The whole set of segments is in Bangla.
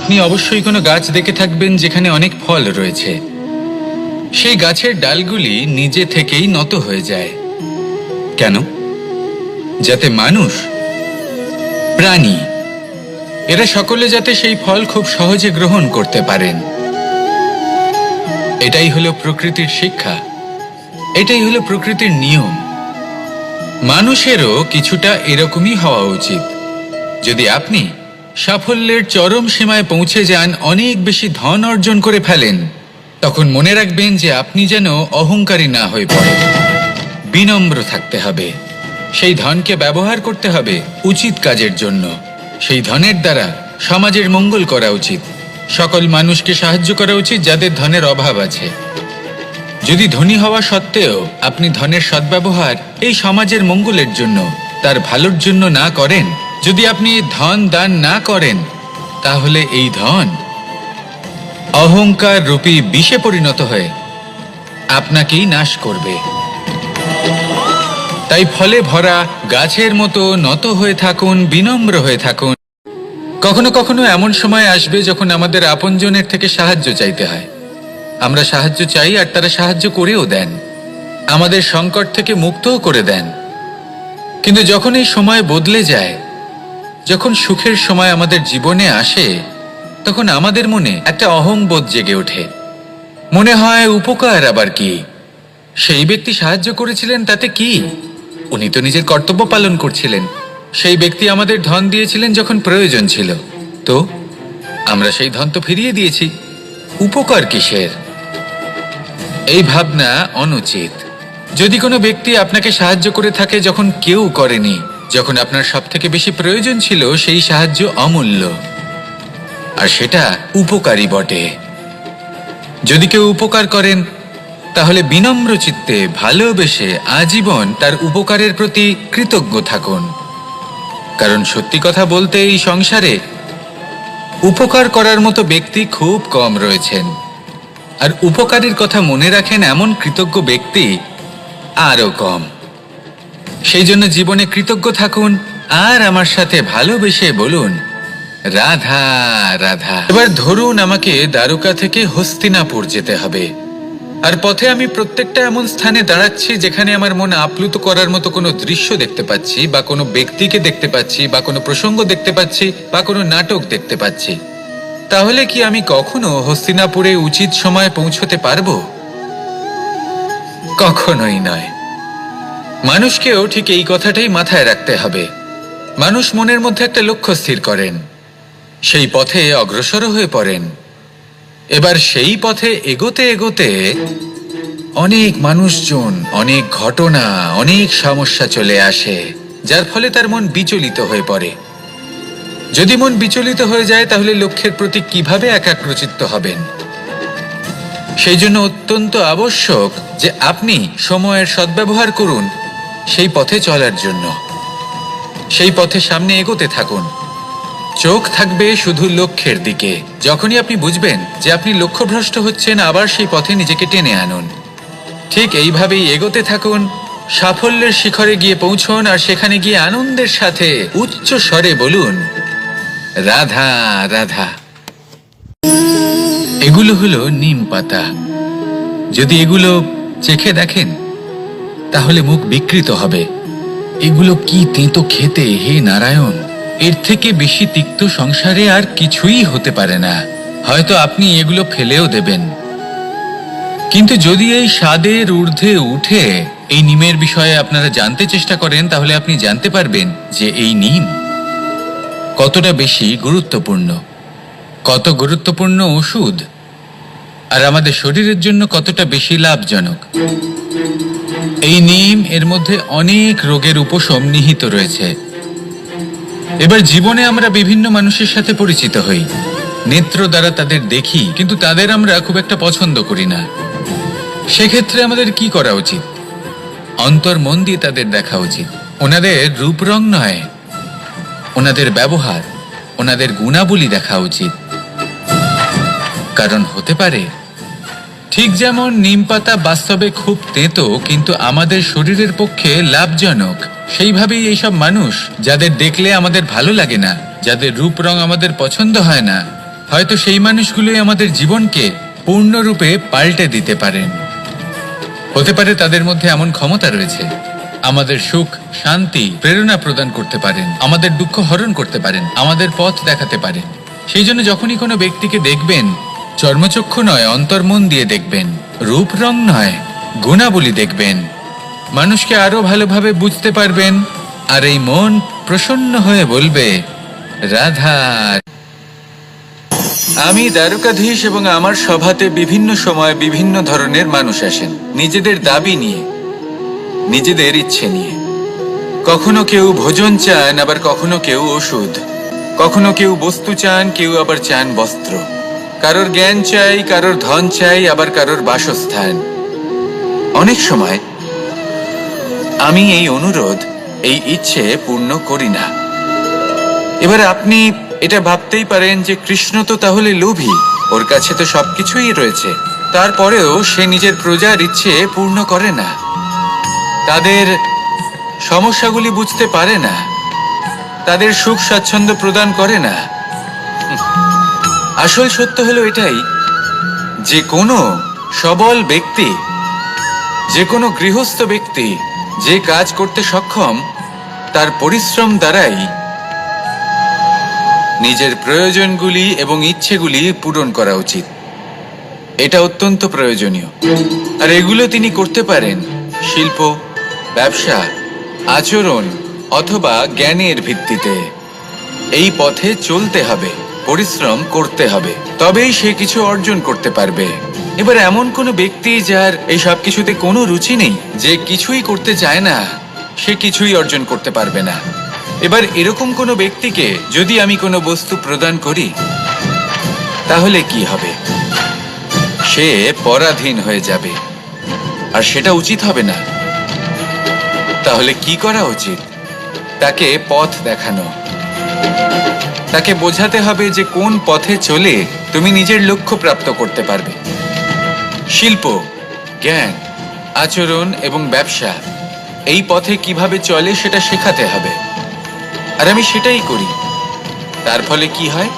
আপনি অবশ্যই কোনো গাছ দেখে থাকবেন যেখানে অনেক ফল রয়েছে। সেই গাছের ডালগুলি নিজে থেকেই নত হয়ে যায়। কেন? যাতে মানুষ, প্রাণী, এরা সকলে যাতে সেই ফল খুব সহজে গ্রহণ করতে পারেন। এটাই হলো প্রকৃতির শিক্ষা, এটাই হলো প্রকৃতির নিয়ম। মানুষেরও কিছুটা এরকমই হওয়া উচিত। যদি আপনি সাফল্যের চরম সীমায় পৌঁছে যান, অনেক বেশি ধন অর্জন করে ফেলেন, তখন মনে রাখবেন যে আপনি যেন অহংকারী না হয়ে পড়েন। বিনম্র থাকতে হবে। সেই ধনকে ব্যবহার করতে হবে উচিত কাজের জন্য। সেই ধনের দ্বারা সমাজের মঙ্গল করা উচিত। সকল মানুষকে সাহায্য করা উচিত যাদের ধনের অভাব আছে। যদি ধনী হওয়া সত্ত্বেও আপনি ধনের সদ্ব্যবহার এই সমাজের মঙ্গলের জন্য, তার ভালোর জন্য না করেন, যদি আপনি ধন দান না করেন, তাহলে এই ধন অহংকার রূপী বিষে পরিণত হয়ে আপনাকেই নাশ করবে। তাই ফলে ভরা গাছের মতো নত হয়ে থাকুন, বিনম্র হয়ে থাকুন। কখনো কখনো এমন সময় আসবে যখন আমাদের আপনজনের থেকে সাহায্য চাইতে হয়। আমরা সাহায্য চাই আর তারা সাহায্য করেও দেন, আমাদের সংকট থেকে মুক্তও করে দেন। কিন্তু যখন এই সময় বদলে যায়, যখন সুখের সময় আমাদের জীবনে আসে, তখন আমাদের মনে একটা অহংবোধ জেগে ওঠে। মনে হয় উপকার আবার কি, সেই ব্যক্তি সাহায্য করেছিলেন তাতে কি, উনি তো নিজের কর্তব্য পালন করছিলেন। সেই ব্যক্তি আমাদের ধন দিয়েছিলেন যখন প্রয়োজন ছিল, তো আমরা সেই ধন তো ফিরিয়ে দিয়েছি, উপকার কিসের? এই ভাবনা অনুচিত। যদি কোনো ব্যক্তি আপনাকে সাহায্য করে থাকে যখন কেউ করেনি, যখন আপনার সব থেকে বেশি প্রয়োজন ছিল, সেই সাহায্য অমূল্য, আর সেটা উপকারী বটে। যদি কেউ উপকার করেন, তাহলে বিনম্র চিত্তে ভালোবেসে আজীবন তার উপকারের প্রতি কৃতজ্ঞ থাকুন। কারণ সত্যি কথা বলতে এই সংসারে উপকার করার মতো ব্যক্তি খুব কম রয়েছেন, আর উপকারীর কথা মনে রাখেন এমন কৃতজ্ঞ ব্যক্তি আরও কম। সেই জন্য জীবনে কৃতজ্ঞ থাকুন আর আমার সাথে ভালোবেসে বলুন, রাধা রাধা। এবার ধরুন আমাকে দ্বারকা থেকে হস্তিনাপুর যেতে হবে, আর পথে আমি প্রত্যেকটা এমন স্থানে দাঁড়াচ্ছি যেখানে আমার মন আপ্লুত করার মতো কোনো দৃশ্য দেখতে পাচ্ছি, বা কোনো ব্যক্তিকে দেখতে পাচ্ছি, বা কোনো প্রসঙ্গ দেখতে পাচ্ছি, বা কোনো নাটক দেখতে পাচ্ছি। তাহলে কি আমি কখনো হস্তিনাপুরে উচিত সময়ে পৌঁছতে পারবো? কখনোই নয়। মানুষকেও ঠিক এই কথাটাই মাথায় রাখতে হবে। মানুষ মনের মধ্যে একটা লক্ষ্য স্থির করেন, সেই পথে অগ্রসর হয়ে পড়েন। এবার সেই পথে এগোতে এগোতে অনেক মানুষজন, অনেক ঘটনা, অনেক সমস্যা চলে আসে, যার ফলে তার মন বিচলিত হয়ে পড়ে। যদি মন বিচলিত হয়ে যায়, তাহলে লক্ষ্যের প্রতি কিভাবে একাগ্রচিত্ত হবেন? সেই জন্য অত্যন্ত আবশ্যক যে আপনি সময়ের সদ্ব্যবহার করুন সেই পথে চলার জন্য। সেই পথে সামনে এগোতে থাকুন, চোখ থাকবে শুধু লক্ষ্যের দিকে। যখনই আপনি বুঝবেন যে আপনি লক্ষ্যভ্রষ্ট হচ্ছেন, আবার সেই পথে নিজেকে টেনে আনুন। ঠিক এইভাবেই এগোতে থাকুন, সাফল্যের শিখরে গিয়ে পৌঁছন, আর সেখানে গিয়ে আনন্দের সাথে উচ্চ স্বরে বলুন, রাধা রাধা। এগুলো হলো নিম পাতা। যদি এগুলো চেখে দেখেন, তাহলে মুখ বিকৃত হবে। এগুলো কি তেঁতো খেতে, হে নারায়ণ! এর থেকে বেশি তিক্ত সংসারে আর কিছুই হতে পারে না। হয়তো আপনি এগুলো ফেলেও দেবেন, কিন্তু যদি এই স্বাদের ঊর্ধ্বে উঠে এই নিমের বিষয়ে আপনারা জানতে চেষ্টা করেন, তাহলে আপনি জানতে পারবেন যে এই নিম কতটা বেশি গুরুত্বপূর্ণ, কত গুরুত্বপূর্ণ ওষুধ, আর আমাদের শরীরের জন্য কতটা বেশি লাভজনক। এই নিম, এর মধ্যে অনেক রোগের উপশম নিহিত রয়েছে। এবার জীবনে আমরা বিভিন্ন মানুষের সাথে পরিচিত হই, নেত্র দ্বারা তাদের দেখি, কিন্তু তাদের আমরা খুব একটা পছন্দ করি না। সেক্ষেত্রে আমাদের কি করা উচিত? অন্তর মন দিয়ে তাদের দেখা উচিত। ওনাদের রূপ রং নয়, ওনাদের ব্যবহার, ওনাদের গুণাবলী দেখা উচিত। কারণ হতে পারে ঠিক যেমন নিম পাতা বাস্তবে খুব তেঁতো, কিন্তু আমাদের শরীরের পক্ষে লাভজনক, সেইভাবেই এইসব মানুষ যাদের দেখলে আমাদের ভালো লাগে না, যাদের রূপ রং আমাদের পছন্দ হয় না, হয়তো সেই মানুষগুলোই আমাদের জীবনকে পূর্ণরূপে পাল্টে দিতে পারেন। হতে পারে তাদের মধ্যে এমন ক্ষমতা রয়েছে, আমাদের সুখ, শান্তি, প্রেরণা প্রদান করতে পারেন, আমাদের দুঃখ হরণ করতে পারেন, আমাদের পথ দেখাতে পারেন। সেই জন্য যখনই কোনো ব্যক্তিকে দেখবেন, চর্মচক্ষু নয় অন্তর্মন দিয়ে দেখবেন, রূপ রং নয় গুণাবলী দেখবেন, মানুষকে আরো ভালোভাবে বুঝতে পারবেন। আর এই মন প্রসন্ন হয়ে বলবে, রাধা। আমি দ্বারকাধীশ এবং আমার সভাতে বিভিন্ন সময় বিভিন্ন ধরনের মানুষ আসেন, নিজেদের দাবি নিয়ে, নিজেদের ইচ্ছে নিয়ে। কখনো কেউ ভোজন চান, আবার কখনো কেউ ওষুধ, কখনো কেউ বস্তু চান, কেউ আবার চান বস্ত্র। কারোর জ্ঞান চাই, কারোর ধন চাই, আবার কারোর বাসস্থান। অনেক সময় আমি এই অনুরোধ, এই ইচ্ছে পূর্ণ করি না। এবার আপনি এটা ভাবতেই পারেন যে কৃষ্ণ তো তাহলে লোভী, ওর কাছে তো সবকিছুই রয়েছে, তারপরেও সে নিজের প্রজার ইচ্ছে পূর্ণ করে না, তাদের সমস্যাগুলি বুঝতে পারে না, তাদের সুখ স্বাচ্ছন্দ্য প্রদান করে না। আসল সত্য হলো এটাই যে কোনো সবল ব্যক্তি, যে কোনো গৃহস্থ ব্যক্তি যে কাজ করতে সক্ষম, তার পরিশ্রম দ্বারাই নিজের প্রয়োজনগুলি এবং ইচ্ছেগুলি পূরণ করা উচিত। এটা অত্যন্ত প্রয়োজনীয়। আর এগুলো তিনি করতে পারেন শিল্প, ব্যবসা, আচরণ অথবা জ্ঞানের ভিত্তিতে। এই পথে চলতে হবে, পরিশ্রম করতে হবে, তবেই সে কিছু অর্জন করতে পারবে। এবার এমন কোনো ব্যক্তি যার এই সব কিছুতে কোনো রুচি নেই, যে কিছুই করতে চায় না, সে কিছুই অর্জন করতে পারবে না। এবার এরকম কোনো ব্যক্তিকে যদি আমি কোনো বস্তু প্রদান করি, তাহলে কি হবে? সে পরাধীন হয়ে যাবে, আর সেটা উচিত হবে না। তাহলে কি করা উচিত? তাকে পথ দেখানো, তাকে বোঝাতে হবে যে কোন পথে চলে তুমি নিজের লক্ষ্য প্রাপ্ত করতে পারবে। শিল্প, জ্ঞান, আচরণ এবং ব্যবসা, এই পথে কিভাবে চলে সেটা শেখাতে হবে। আর আমি সেটাই করি। তার ফলে কি হয়?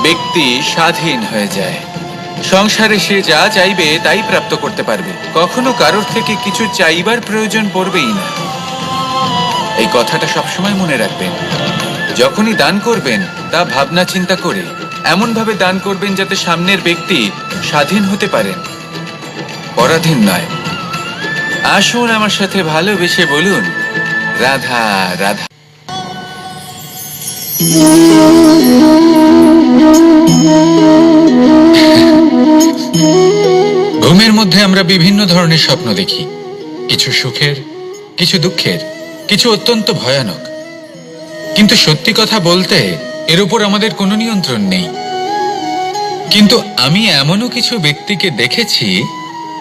ব্যক্তি স্বাধীন হয়ে যায়। সংসারে সে যা চাইবে তাই প্রাপ্ত করতে পারবে, কখনো কারোর থেকে কিছু চাইবার প্রয়োজন পড়বেই না। এই কথাটা সবসময় মনে রাখবেন। যখনই দান করবেন, তা ভাবনা চিন্তা করে এমন ভাবে দান করবেন যাতে সামনের ব্যক্তি স্বাধীন হতে পারেন, পরাধীন নয়। আসুন আমার সাথে ভালোবেসে বলুন, রাধা রাধা। ঘুমের মধ্যে আমরা বিভিন্ন ধরনের স্বপ্ন দেখি, কিছু সুখের, কিছু দুঃখের, কিছু অত্যন্ত ভয়ানক। কিন্তু সত্যি কথা বলতে এর উপর আমাদের কোনো নিয়ন্ত্রণ নেই। কিন্তু আমি এমনও কিছু ব্যক্তিকে দেখেছি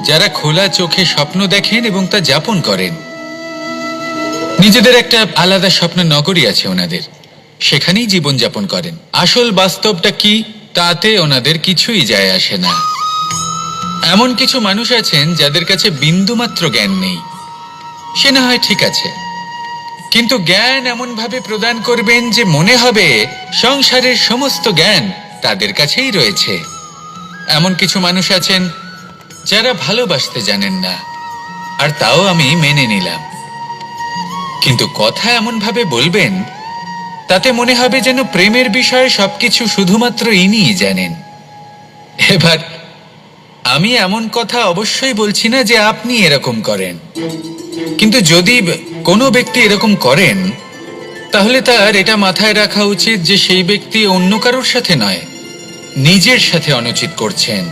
যারা খোলা চোখে স্বপ্ন দেখেন এবং তা যাপন করেন। নিজেদের একটা আলাদা স্বপ্ন নগরী আছে ওনাদের, সেখানেই জীবন যাপন করেন। আসল বাস্তবটা কি তাতে ওনাদের কিছুই যায় আসে না। এমন কিছু মানুষ আছেন যাদের কাছে বিন্দুমাত্র জ্ঞান নেই, সে না হয় ঠিক আছে, কিন্তু জ্ঞান এমন ভাবে প্রদান করবেন যে মনে হবে সংসারের সমস্ত জ্ঞান তাদের কাছেই রয়েছে। এমন কিছু মানুষ আছেন যারা ভালোবাসতে জানেন না, আর তাও আমি মেনে নিলাম। কিন্তু কথা এমন ভাবে বলবেন তাতে মনে হবে যেন প্রেমের বিষয়ে সবকিছু শুধুমাত্র ইনিই জানেন। এবার আমি এমন কথা অবশ্যই বলছি না যে আপনি এরকম করেন, কিন্তু যদি কোনো ব্যক্তি এরকম করেন, তাহলে তার এটা মাথায় রাখা উচিত যে সেই ব্যক্তি অন্য কারোর সাথে নয়, নিজের সাথে অনুচিত করছেন।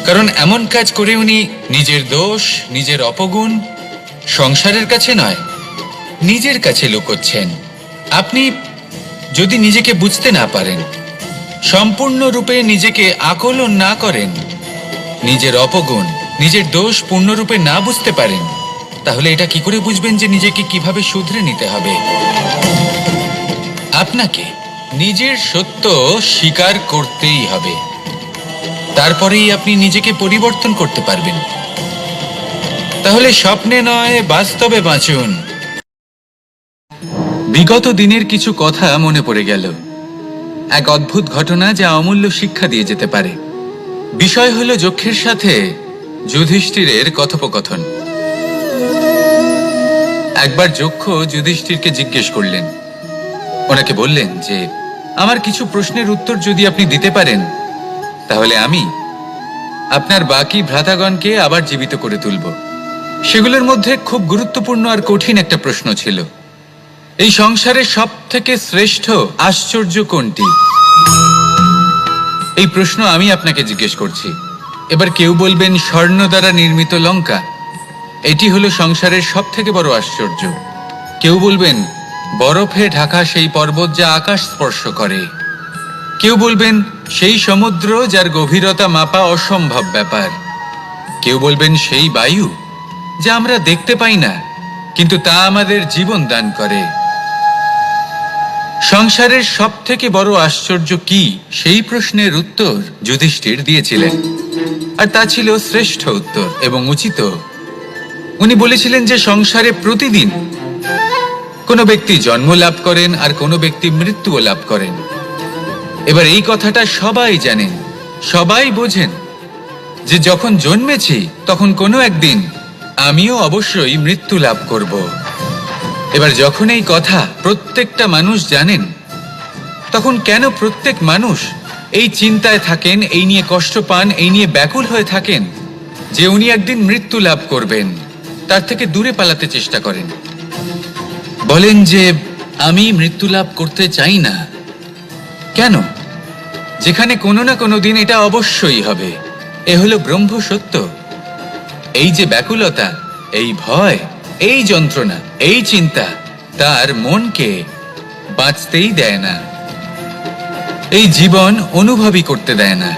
কারণ এমন কাজ করে উনি নিজের দোষ, নিজের অপগুণ সংসারের কাছে নয়, নিজের কাছে লুকোচ্ছেন। আপনি যদি নিজেকে বুঝতে না পারেন, সম্পূর্ণরূপে নিজেকে আকলন না করেন, নিজের অপগুণ, নিজের দোষ পূর্ণরূপে না বুঝতে পারেন, তাহলে এটা কি করে বুঝবেন যে নিজেকে কিভাবে শুধরে নিতে হবে? আপনাকে নিজের সত্য স্বীকার করতেই হবে, তারপরেই আপনি নিজেকে পরিবর্তন করতে পারবেন। তাহলে স্বপ্নে নয়, বাস্তবে বাঁচুন। বিগত দিনের কিছু কথা মনে পড়ে গেল। এক অদ্ভুত ঘটনা যা অমূল্য শিক্ষা দিয়ে যেতে পারে। বিষয় হলো যক্ষের সাথে যুধিষ্ঠিরের কথোপকথন। একবার যক্ষ যুধিষ্ঠিরকে জিজ্ঞেস করলেন, ওনাকে বললেন যে আমার কিছু প্রশ্নের উত্তর যদি আপনি দিতে পারেন তাহলে আমি আপনার বাকি ভ্রাতাগণকে আবার জীবিত করে তুলব। সেগুলোর মধ্যে খুব গুরুত্বপূর্ণ আর কঠিন একটা প্রশ্ন ছিল, এই সংসারে সব থেকে শ্রেষ্ঠ আশ্চর্য কোনটি? এই প্রশ্ন আমি আপনাকে জিজ্ঞেস করছি। এবার কেউ বলবেন স্বর্ণ দ্বারা নির্মিত লঙ্কা, এটি হলো সংসারের সব থেকে বড় আশ্চর্য। কেউ বলবেন বরফে ঢাকা সেই পর্বত যা আকাশ স্পর্শ করে। কেউ বলবেন সেই সমুদ্র যার গভীরতা মাপা অসম্ভব ব্যাপার। কেউ বলবেন সেই বায়ু যা আমরা দেখতে পাই না কিন্তু তা আমাদের জীবন দান করে। সংসারের সব থেকে বড় আশ্চর্য কি, সেই প্রশ্নের উত্তর যুধিষ্ঠির দিয়েছিলেন, আর তা ছিল শ্রেষ্ঠ উত্তর এবং উচিত। উনি বলেছিলেন যে সংসারে প্রতিদিন কোনো ব্যক্তি জন্ম লাভ করেন আর কোনো ব্যক্তি মৃত্যুও লাভ করেন। এবার এই কথাটা সবাই জানেন, সবাই বোঝেন যে যখন জন্মেছি তখন কোনো একদিন আমিও অবশ্যই মৃত্যু লাভ করব। এবার যখন এই কথা প্রত্যেকটা মানুষ জানেন, তখন কেন প্রত্যেক মানুষ এই চিন্তায় থাকেন, এই নিয়ে কষ্ট পান, এই নিয়ে ব্যাকুল হয়ে থাকেন যে উনি একদিন মৃত্যু লাভ করবেন, তার থেকে দূরে পালাতে চেষ্টা করেন? বলেন যে আমি মৃত্যু লাভ করতে চাই না। কেন? যেখানে কোনো না কোনো দিন এটা অবশ্যই হবে। এ হলো ব্রহ্ম সত্য। এই যে ব্যাকুলতা, এই ভয়, এই যন্ত্রণা, এই চিন্তা তার মনকে বাঁচতেই দেয় না, এই জীবন অনুভবই করতে দেয় না।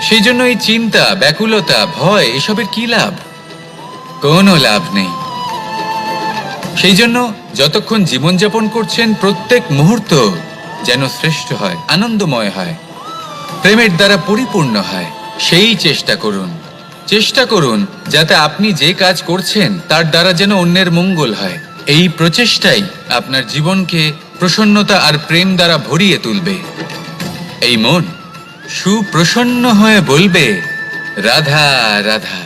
সেই জন্য এই চিন্তা, ব্যাকুলতা, ভয় এসবের কি লাভ? কোনো লাভ নেই। সেই জন্য যতক্ষণ জীবনযাপন করছেন প্রত্যেক মুহূর্ত যেন শ্রেষ্ঠ হয়, আনন্দময় হয়, প্রেমের দ্বারা পরিপূর্ণ হয়, সেই চেষ্টা করুন। চেষ্টা করুন যাতে আপনি যে কাজ করছেন তার দ্বারা যেন অন্যের মঙ্গল হয়। এই প্রচেষ্টাই আপনার জীবনকে প্রসন্নতা আর প্রেম দ্বারা ভরিয়ে তুলবে। এই মন সুপ্রসন্ন হয়ে বলবে রাধা রাধা।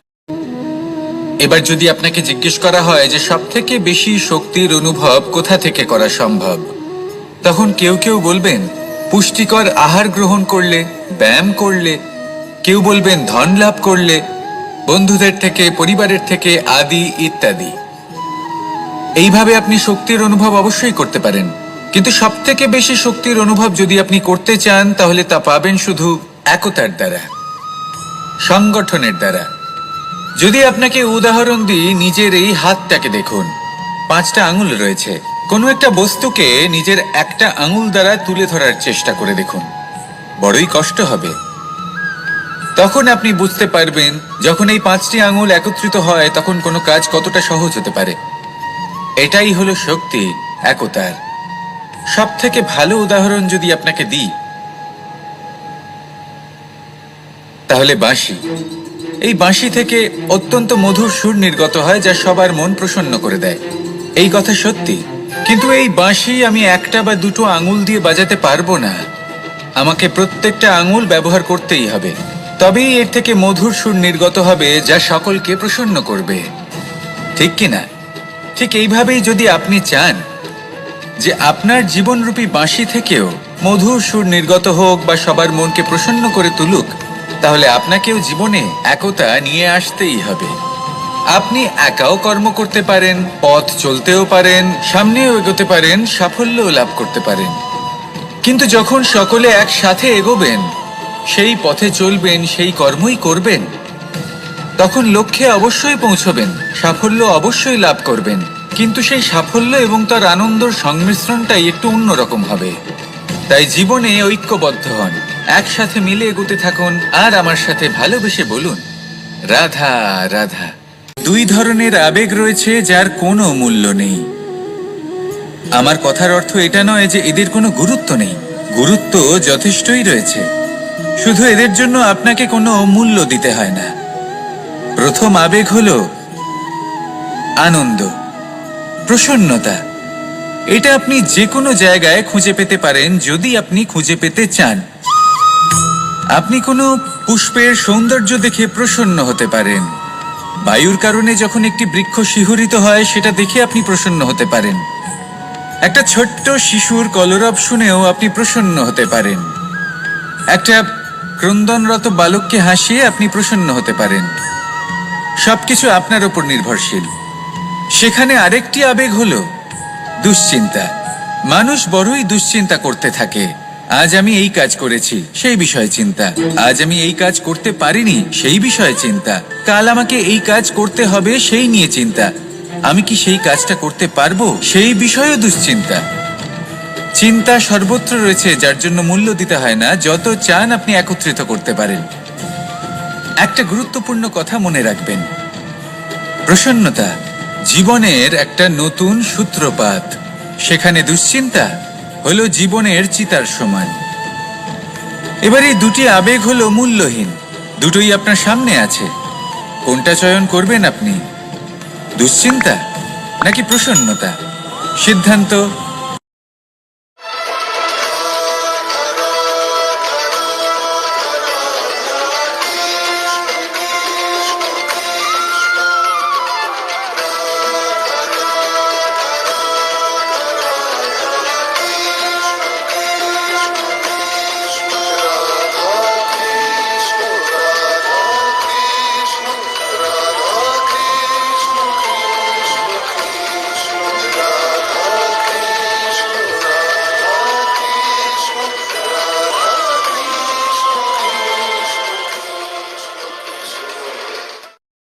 এবার যদি আপনাকে জিজ্ঞেস করা হয় যে সব থেকে বেশি শক্তির অনুভব কোথা থেকে করা সম্ভব, তখন কেউ কেউ বলবেন পুষ্টিকর আহার গ্রহণ করলে, ব্যায়াম করলে। কেউ বলবেন ধন লাভ করলে, বন্ধুদের থেকে, পরিবারের থেকে, আদি ইত্যাদি। এইভাবে আপনি শক্তির অনুভব অবশ্যই করতে পারেন, কিন্তু সব থেকে বেশি শক্তির অনুভব যদি আপনি করতে চান তাহলে তা পাবেন শুধু একতার দ্বারা, সংগঠনের দ্বারা। যদি আপনাকে উদাহরণ দিই, নিজের এই হাতটাকে দেখুন, 5টা আঙুল রয়েছে। কোনো একটা বস্তুকে নিজের একটা আঙুল দ্বারা তুলে ধরার চেষ্টা করে দেখুন, বড়ই কষ্ট হবে। তখন আপনি বুঝতে পারবেন যখন এই 5টি আঙুল একত্রিত হয় তখন কোনো কাজ কতটা সহজ হতে পারে। এটাই হলো শক্তি, একতার। সব থেকে ভালো উদাহরণ যদি আপনাকে দিই তাহলে বাঁশি। এই বাঁশি থেকে অত্যন্ত মধুর সুর নির্গত হয় যা সবার মন প্রসন্ন করে দেয়। এই কথা সত্যি, কিন্তু এই বাঁশি আমি একটা বা দুটো আঙুল দিয়ে বাজাতে পারবো না। আমাকে প্রত্যেকটা আঙুল ব্যবহার করতেই হবে, তবেই এর থেকে মধুর সুর নির্গত হবে যা সকলকে প্রসন্ন করবে, ঠিক কিনা? ঠিক এইভাবেই যদি আপনি চান যে আপনার জীবনরূপী বাঁশি থেকেও মধুর সুর নির্গত হোক বা সবার মনকে প্রসন্ন করে তুলুক, তাহলে আপনাকেও জীবনে একতা নিয়ে আসতেই হবে। আপনি একাও কর্ম করতে পারেন, পথ চলতেও পারেন, সামনেও এগোতে পারেন, সাফল্যও লাভ করতে পারেন। কিন্তু যখন সকলে একসাথে এগোবেন, সেই পথে চলবেন, সেই কর্মই করবেন, তখন লক্ষ্যে অবশ্যই পৌঁছবেন, সাফল্য অবশ্যই লাভ করবেন। কিন্তু সেই সাফল্য এবং তার আনন্দর সংমিশ্রণটাই একটু অন্যরকম হবে। তাই জীবনে ঐক্যবদ্ধ হন, একসাথে মিলে এগোতে থাকুন, আর আমার সাথে ভালোবেসে বলুন রাধা রাধা। 2 ধরনের আবেগ রয়েছে যার কোনো মূল্য নেই। আমার কথার অর্থ এটা নয় যে এদের কোনো গুরুত্ব নেই, গুরুত্ব যথেষ্টই রয়েছে, শুধু এদের জন্য আপনাকে কোনো মূল্য দিতে হয় না। প্রথম আবেগ হলো আনন্দ, প্রসন্নতা। এটা আপনি যে কোনো জায়গায় খুঁজে পেতে পারেন যদি আপনি খুঁজে পেতে চান। আপনি কোনো পুষ্পের সৌন্দর্য দেখে প্রসন্ন হতে পারেন। বায়ুর কারণে যখন একটি বৃক্ষ শিহরিত হয় সেটা দেখে আপনি প্রসন্ন হতে পারেন। একটা ছোট্ট শিশুর কলরব শুনেও আপনি প্রসন্ন হতে পারেন। একটা ক্রন্দনরত বালককে হাসিয়ে আপনি প্রসন্ন হতে পারেন। সবকিছু আপনার উপর নির্ভরশীল। সেখানে আরেকটি আবেগ হলো দুশ্চিন্তা। মানুষ বড়ই দুশ্চিন্তা করতে থাকে। আজ আমি এই কাজ করেছি, সেই বিষয়ে চিন্তা। আজ আমি এই কাজ করতে পারিনি, সেই বিষয়ে চিন্তা। কাল আমাকে এই কাজ করতে হবে, সেই নিয়ে চিন্তা। আমি কি সেই কাজটা করতে পারবো, সেই বিষয়েও দুশ্চিন্তা। চিন্তা সর্বত্র রয়েছে, যার জন্য মূল্য দিতে হয় না। যত চান আপনি একত্রিত করতে পারেন। একটা গুরুত্বপূর্ণ কথা মনে রাখবেন, প্রসন্নতা জীবনের একটা নতুন সূত্রপাত। সেখানে দুশ্চিন্তা হলো জীবনের চিতার সমান। এবার এই দুটি আবেগ হলো মূল্যহীন, দুটোই আপনার সামনে আছে। কোনটা চয়ন করবেন আপনি, দুশ্চিন্তা নাকি প্রসন্নতা? সিদ্ধান্ত